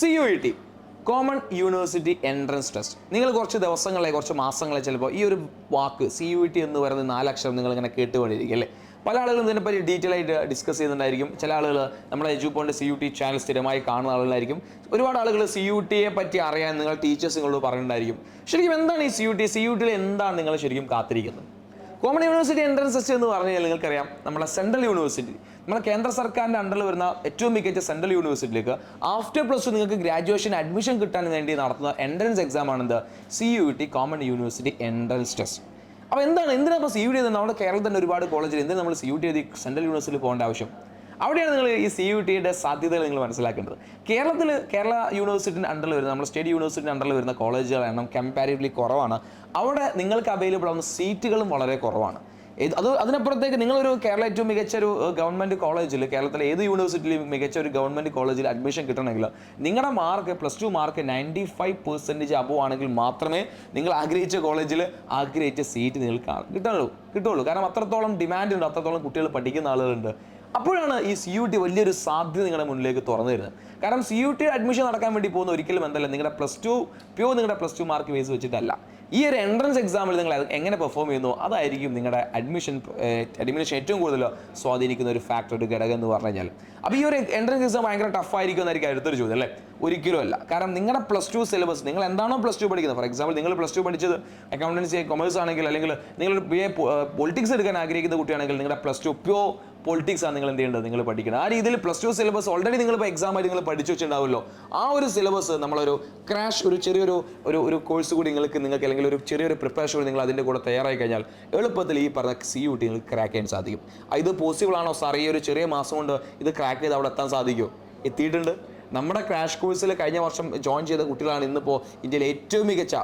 CUET common university entrance test. നിങ്ങൾ കുറച്ച് ദിവസങ്ങളെ കുറച്ച് മാസങ്ങളെ ചിലപ്പോൾ ഈ ഒരു വാക്ക് CUET എന്ന് പറയുന്ന 4 അക്ഷരം നിങ്ങളിങ്ങനെ കേട്ടുകൊണ്ടിരിക്കും അല്ലേ. പല ആളുകളും ഇതിനെപ്പറ്റി ഡീറ്റെയിൽ ആയിട്ട് ഡിസ്കസ് ചെയ്യുന്നുണ്ടായിരിക്കും. ചില ആളുകൾ നമ്മുടെ എജുപോയിന്റ് CUET ചാനൽ സ്ഥിരമായി കാണുന്ന ആളുകളായിരിക്കും. ഒരുപാട് ആളുകൾ CUET പറ്റി അറിയാൻ നിങ്ങൾ ടീച്ചേഴ്സ് നിങ്ങളോട് പറയുന്നുണ്ടായിരിക്കും. ശരിക്കും എന്താണ് ഈ CUET എന്താണ് നിങ്ങൾ ശരിക്കും കാത്തിരിക്കുന്നത്? കോമൺ യൂണിവേഴ്സിറ്റി എൻട്രൻസ് ടെസ്റ്റ് എന്ന് പറഞ്ഞു കഴിഞ്ഞാൽ നിങ്ങൾക്കറിയാം, നമ്മുടെ സെൻട്രൽ യൂണിവേഴ്സിറ്റി, നമ്മുടെ കേന്ദ്ര സർക്കാരിൻ്റെ അണ്ടറിൽ വരുന്ന ഏറ്റവും മികച്ച സെൻട്രൽ യൂണിവേഴ്സിറ്റിയിലേക്ക് ആഫ്റ്റർ പ്ലസ് ടു നിങ്ങൾക്ക് ഗ്രാജുവേഷൻ അഡ്മിഷൻ കിട്ടാൻ വേണ്ടി നടത്തുന്ന എൻട്രൻസ് എക്സാം ആണെന്ത് CUET common university entrance test. അപ്പോൾ എന്തിനാണ് ഇപ്പോൾ CUET ചെയ്തത്? നമ്മുടെ കേരളത്തിൽ തന്നെ ഒരുപാട് കോളേജിൽ എന്തിനാണ് നമ്മൾ CUET ചെയ്ത് സെൻട്രൽ യൂണിവേഴ്സിറ്റിയിൽ പോകേണ്ട ആവശ്യം? അവിടെയാണ് നിങ്ങൾ ഈ CUET സാധ്യതകൾ നിങ്ങൾ മനസ്സിലാക്കേണ്ടത്. കേരള യൂണിവേഴ്സിറ്റിൻ്റെ അണ്ടറിൽ വരുന്ന നമ്മുടെ സ്റ്റേറ്റ് യൂണിവേഴ്സിറ്റിൻ്റെ അണ്ടറിൽ വരുന്ന കോളേജുകളുടെ എണ്ണം കമ്പാരിറ്റീവ്ലി കുറവാണ്. അവിടെ നിങ്ങൾക്ക് അവൈലബിൾ ആവുന്ന സീറ്റുകളും വളരെ കുറവാണ്. അതിനപ്പുറത്തേക്ക് നിങ്ങളൊരു കേരള ഏറ്റവും മികച്ച ഒരു ഗവൺമെൻറ് കോളേജിൽ, കേരളത്തിലെ ഏത് യൂണിവേഴ്സിറ്റിയിലും മികച്ച ഒരു ഗവൺമെൻറ് കോളേജിൽ അഡ്മിഷൻ കിട്ടണമെങ്കിൽ നിങ്ങളുടെ മാർക്ക് +2 മാർക്ക് 95% അബവ് ആണെങ്കിൽ മാത്രമേ നിങ്ങൾ ആഗ്രഹിച്ച കോളേജിൽ ആഗ്രഹിച്ച സീറ്റ് നിങ്ങൾക്ക് കിട്ടുള്ളൂ. കാരണം അത്രത്തോളം ഡിമാൻഡ് ഉണ്ട്, അത്രത്തോളം കുട്ടികൾ പഠിക്കുന്ന ആളുകളുണ്ട്. അപ്പോഴാണ് ഈ CUET വലിയൊരു സാധ്യത നിങ്ങളുടെ മുന്നിലേക്ക് തുറന്നു തരുന്നത്. കാരണം CUET അഡ്മിഷൻ നടക്കാൻ വേണ്ടി പോകുന്ന ഒരിക്കലും എന്തല്ല നിങ്ങളുടെ നിങ്ങളുടെ +2 മാർക്ക് ബേസ് വെച്ചിട്ടല്ല. ഈ ഒരു എൻട്രൻസ് എക്സാമിൽ നിങ്ങൾ എങ്ങനെ പെർഫോം ചെയ്യുന്നു അതായിരിക്കും നിങ്ങളുടെ അഡ്മിഷൻ ഏറ്റവും കൂടുതൽ സ്വാധീനിക്കുന്ന ഒരു ഫാക്ടർ, ഒരു ഘടകം എന്ന് പറഞ്ഞു കഴിഞ്ഞാൽ. അപ്പോൾ ഈ ഒരു എൻട്രൻസ് എക്സാം ഭയങ്കര ടഫ് ആയിരിക്കും എന്നായിരിക്കും അടുത്തൊരു ചോദ്യം അല്ലേ? ഒരിക്കലും അല്ല. കാരണം നിങ്ങളുടെ +2 സിലബസ്, നിങ്ങൾ എന്താണോ +2 പഠിക്കുന്നത്, ഫോർ എക്സാമ്പിൾ നിങ്ങൾ +2 പഠിച്ചത് അക്കൗണ്ടൻസി കൊമേഴ്സ് ആണെങ്കിൽ, അല്ലെങ്കിൽ നിങ്ങൾ BA പൊളിറ്റിക്സ് എടുക്കാൻ ആഗ്രഹിക്കുന്ന കുട്ടിയാണെങ്കിൽ നിങ്ങളുടെ +2 പ്യൂർ പൊളിറ്റിക്സ് ആണ് നിങ്ങൾ എന്ത് ചെയ്യേണ്ടത്, നിങ്ങൾ പഠിക്കണം. ആ രീതിയിൽ +2 സിലബസ് ഓൾറെഡി നിങ്ങളിപ്പോൾ എക്സാം ആയിട്ട് നിങ്ങൾ പഠിച്ചു വെച്ചിട്ടുണ്ടാവുമല്ലോ. ആ ഒരു സിലബസ് നമ്മളൊരു ചെറിയൊരു കോഴ്സ് കൂടി നിങ്ങൾക്ക് അല്ലെങ്കിൽ ഒരു ചെറിയൊരു പ്രിപ്പറേഷൻ കൂടി നിങ്ങൾ അതിൻ്റെ കൂടെ തയ്യാറായി കഴിഞ്ഞാൽ എളുപ്പത്തിൽ ഈ പറഞ്ഞ CUET നിങ്ങൾക്ക് ക്രാക്ക് ചെയ്യാൻ സാധിക്കും. ഇത് പോസിബിൾ ആണോ സാർ? ഈ ഒരു ചെറിയ മാസം കൊണ്ട് ഇത് ക്രാക്ക് ചെയ്ത് അവിടെ എത്താൻ സാധിക്കുമോ? എത്തിയിട്ടുണ്ട്. നമ്മുടെ ക്രാഷ് കോഴ്സിൽ കഴിഞ്ഞ വർഷം ജോയിൻ ചെയ്ത കുട്ടികളാണ് ഇന്നിപ്പോൾ ഇന്ത്യയിലെ ഏറ്റവും മികച്ച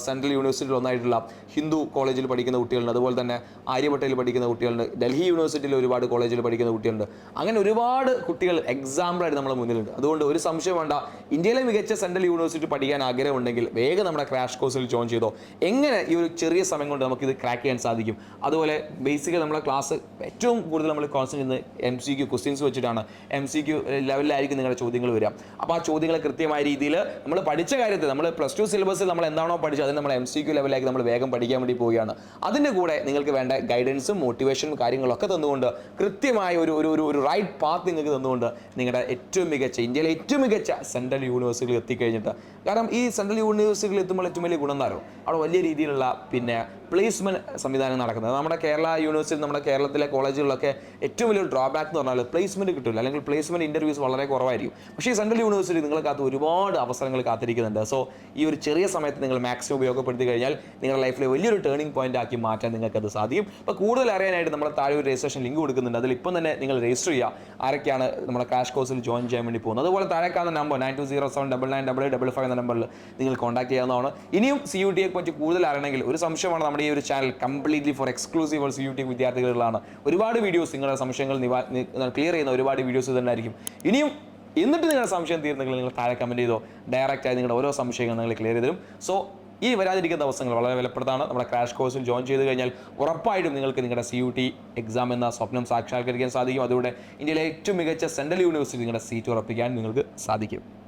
സെൻട്രൽ യൂണിവേഴ്സിറ്റിയിൽ ഒന്നായിട്ടുള്ള ഹിന്ദു കോളേജിൽ പഠിക്കുന്ന കുട്ടികളുണ്ട്, അതുപോലെ തന്നെ ആര്യഭട്ടയിൽ പഠിക്കുന്ന കുട്ടികളുണ്ട്, ഡൽഹി യൂണിവേഴ്സിറ്റിയിൽ ഒരുപാട് കോളേജിൽ പഠിക്കുന്ന കുട്ടികളുണ്ട്. അങ്ങനെ ഒരുപാട് കുട്ടികൾ എക്സാമ്പിളായിട്ട് നമ്മുടെ മുന്നിലുണ്ട്. അതുകൊണ്ട് ഒരു സംശയം വേണ്ട, ഇന്ത്യയിലെ മികച്ച സെൻട്രൽ യൂണിവേഴ്സിറ്റി പഠിക്കാൻ ആഗ്രഹമുണ്ടെങ്കിൽ വേഗം നമ്മുടെ ക്രാഷ് കോഴ്സിൽ ജോയിൻ ചെയ്തോ. എങ്ങനെ ഈ ഒരു ചെറിയ സമയം കൊണ്ട് നമുക്കിത് ക്രാക്ക് ചെയ്യാൻ സാധിക്കും? അതുപോലെ ബേസിക്കലി നമ്മുടെ ക്ലാസ് ഏറ്റവും കൂടുതൽ നമ്മൾ കോൺസെൻട്രേറ്റ് ചെയ്യുന്നത് MCQ ക്വസ്റ്റ്യൻസ് വെച്ചിട്ടാണ്. MCQ ലെവലിലായിരിക്കും നിങ്ങളുടെ ചോദ്യങ്ങൾ വരിക. അപ്പോൾ ആ ചോദ്യങ്ങൾ കൃത്യമായ രീതിയിൽ നമ്മൾ പഠിച്ച കാര്യത്തിൽ നമ്മൾ +2 സിലബസിൽ നമ്മൾ എന്താണോ പഠിച്ചത് അതിന് നമ്മൾ MCQ ലെവലിലേക്ക് നമ്മൾ വേഗം പഠിക്കാൻ വേണ്ടി പോവുകയാണ്. അതിൻ്റെ കൂടെ നിങ്ങൾക്ക് വേണ്ട ഗൈഡൻസും മോട്ടിവേഷനും കാര്യങ്ങളൊക്കെ തന്നുകൊണ്ട് കൃത്യമായ ഒരു റൈറ്റ് പാത്ത് നിങ്ങൾക്ക് തന്നുകൊണ്ട് നിങ്ങളുടെ ഇന്ത്യയിലെ ഏറ്റവും മികച്ച സെൻട്രൽ യൂണിവേഴ്സിറ്റിയിൽ എത്തിക്കഴിഞ്ഞിട്ട്, കാരണം ഈ സെൻട്രൽ യൂണിവേഴ്സിറ്റിയിൽ എത്തുമ്പോൾ ഏറ്റവും വലിയ ഗുണം എന്താണോ, അവിടെ വലിയ രീതിയിലുള്ള പ്ലേസ്മെൻറ്റ് സംവിധാനം നടക്കുന്നത്. നമ്മുടെ കേരള യൂണിവേഴ്സിറ്റി, നമ്മുടെ കേരളത്തിലെ കോളേജുകളിലൊക്കെ ഏറ്റവും വലിയൊരു ഡ്രോബാക്ക് എന്ന് പറഞ്ഞാൽ പ്ലേസ്മെൻറ്റ് കിട്ടില്ല, അല്ലെങ്കിൽ പ്ലേസ്മെൻറ്റ് ഇൻ്റർവ്യൂസ് വളരെ കുറവായിരിക്കും. പക്ഷേ ഈ സെൻട്രൽ യൂണിവേഴ്സിറ്റി നിങ്ങൾക്കകത്ത് ഒരുപാട് അവസരങ്ങൾ കാത്തിരിക്കുന്നുണ്ട്. സോ ഈ ഒരു ചെറിയ സമയത്ത് നിങ്ങൾ മാക്സിമം ഉപയോഗപ്പെടുത്തി കഴിഞ്ഞാൽ നിങ്ങളുടെ ലൈഫിലെ വലിയൊരു ടേണിംഗ് പോയിന്റ് ആക്കി മാറ്റാൻ നിങ്ങൾക്കത് സാധിക്കും. അപ്പോൾ കൂടുതൽ അറിയാനായിട്ട് നമ്മൾ താഴെ ഒരു രജിസ്ട്രേഷൻ ലിങ്ക് കൊടുക്കുന്നുണ്ട്. അതിൽ ഇപ്പം തന്നെ നിങ്ങൾ രജിസ്റ്റർ ചെയ്യുക. ആരൊക്കെയാണ് നമ്മുടെ ക്രാഷ് കോഴ്സിൽ ജോയിൻ ചെയ്യാൻ വേണ്ടി പോകുന്നത്. അതുപോലെ താഴേക്കാവുന്ന നമ്പർ 9207998855 എന്ന നമ്പറിൽ നിങ്ങൾ കോൺടാക്ട് ചെയ്യാവുന്നതാണ്. ഇനിയും CUET പറ്റി കൂടുതൽ അറിയണമെങ്കിൽ ഒരു സംശയമാണ്, നമ്മുടെ ഈ ഒരു channel completely for exclusive CUET വിദ്യാർത്ഥികളാണ്. ഒരുപാട് വീഡിയോസ്, നിങ്ങളുടെ സംശയങ്ങൾ ക്ലിയർ ചെയ്യുന്ന ഒരുപാട് വീഡിയോസ് തന്നെ ആയിരിക്കും. എന്നിട്ട് നിങ്ങളുടെ സംശയം തീർന്നെങ്കിൽ നിങ്ങൾ താഴെ കമൻറ്റ് ചെയ്തോ. ഡയറക്റ്റായി നിങ്ങളുടെ ഓരോ സംശയങ്ങൾ നിങ്ങൾ ക്ലിയർ ചെയ്ത് തരും. സോ ഈ വരാതിരിക്കുന്ന ദിവസങ്ങൾ വളരെ വിലപ്പെട്ടതാണ്. നമ്മുടെ ക്രാഷ് കോഴ്സിൽ ജോയിൻ ചെയ്ത് കഴിഞ്ഞാൽ ഉറപ്പായിട്ടും നിങ്ങൾക്ക് നിങ്ങളുടെ CUET എക്സാം എന്ന സ്വപ്നം സാക്ഷാത്കരിക്കാൻ സാധിക്കും. അതുകൊണ്ട് ഇന്ത്യയിലെ ഏറ്റവും മികച്ച സെൻട്രൽ യൂണിവേഴ്സിറ്റി നിങ്ങളുടെ സീറ്റ് ഉറപ്പിക്കാൻ നിങ്ങൾക്ക് സാധിക്കും.